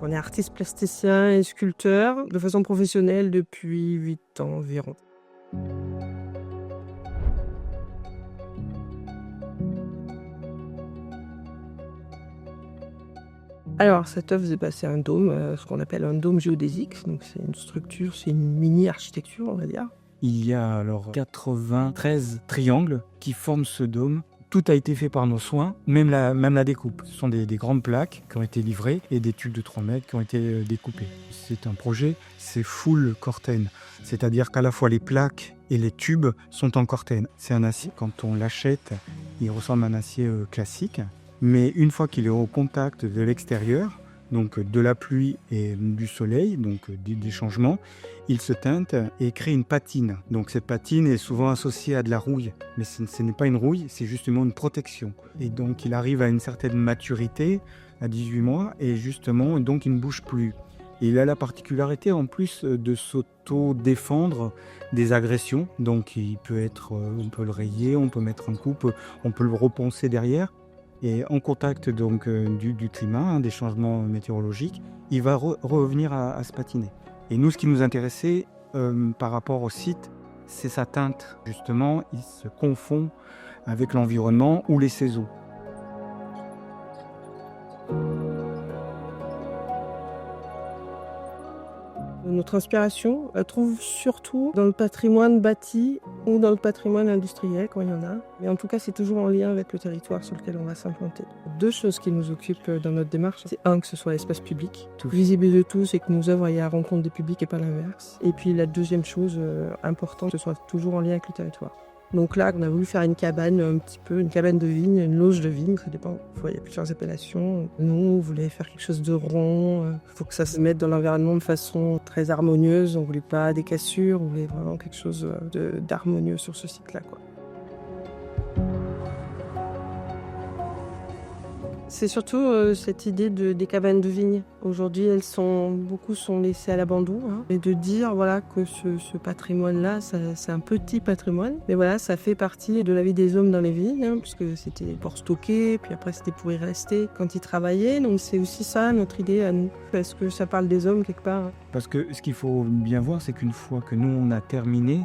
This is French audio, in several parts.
On est artiste plasticien et sculpteur de façon professionnelle depuis 8 ans environ. Alors, cette œuvre, c'est un dôme, ce qu'on appelle un dôme géodésique. Donc, c'est une structure, c'est une mini-architecture, on va dire. Il y a alors 93 triangles qui forment ce dôme. Tout a été fait par nos soins, même la découpe. Ce sont des grandes plaques qui ont été livrées et des tubes de 3 mètres qui ont été découpés. C'est un projet, c'est full corten. C'est-à-dire qu'à la fois les plaques et les tubes sont en corten. C'est un acier, quand on l'achète, il ressemble à un acier classique. Mais une fois qu'il est au contact de l'extérieur, donc de la pluie et du soleil, donc des changements, il se teinte et crée une patine. Donc cette patine est souvent associée à de la rouille, mais ce n'est pas une rouille, c'est justement une protection. Et donc il arrive à une certaine maturité, à 18 mois, et justement, donc il ne bouge plus. Et il a la particularité en plus de s'auto-défendre des agressions. Donc on peut le rayer, on peut mettre un coup, on peut le reponcer derrière. Et en contact donc du climat, des changements météorologiques, il va revenir à se patiner. Et nous, ce qui nous intéressait par rapport au site, c'est sa teinte. Justement, il se confond avec l'environnement ou les saisons. Notre inspiration, elle trouve surtout dans le patrimoine bâti ou dans le patrimoine industriel, quand il y en a. Mais en tout cas, c'est toujours en lien avec le territoire sur lequel on va s'implanter. 2 choses qui nous occupent dans notre démarche, c'est que ce soit l'espace public, tout visible de tous, et que nos œuvres aillent à la rencontre des publics et pas l'inverse. Et puis la deuxième chose importante, que ce soit toujours en lien avec le territoire. Donc là, on a voulu faire une cabane, un petit peu, une cabane de vigne, une loge de vigne, ça dépend. Il y a plusieurs appellations. Nous, on voulait faire quelque chose de rond. Il faut que ça se mette dans l'environnement de façon très harmonieuse. On voulait pas des cassures, on voulait vraiment quelque chose d'harmonieux sur ce site-là, quoi. C'est surtout cette idée des cabanes de vigne. Aujourd'hui, beaucoup sont laissées à l'abandon. Et de dire voilà, que ce patrimoine-là, c'est un petit patrimoine. Mais voilà, ça fait partie de la vie des hommes dans les vignes, puisque c'était pour stocker, puis après c'était pour y rester quand ils travaillaient. Donc c'est aussi ça notre idée à nous. Parce que ça parle des hommes quelque part. Parce que ce qu'il faut bien voir, c'est qu'une fois que nous on a terminé,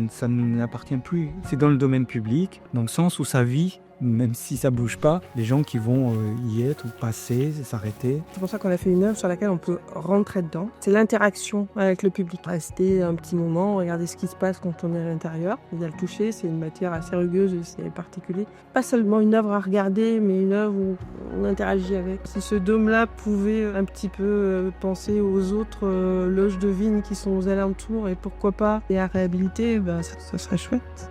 ça ne nous appartient plus. C'est dans le domaine public, dans le sens où ça vit. Même si ça bouge pas, les gens qui vont y être ou passer, s'arrêter. C'est pour ça qu'on a fait une œuvre sur laquelle on peut rentrer dedans. C'est l'interaction avec le public. Rester un petit moment, regarder ce qui se passe quand on est à l'intérieur. Il y a le toucher, c'est une matière assez rugueuse, c'est particulier. Pas seulement une œuvre à regarder, mais une œuvre où on interagit avec. Si ce dôme-là pouvait un petit peu penser aux autres loges de vignes qui sont aux alentours et pourquoi pas et à réhabiliter, ça serait chouette.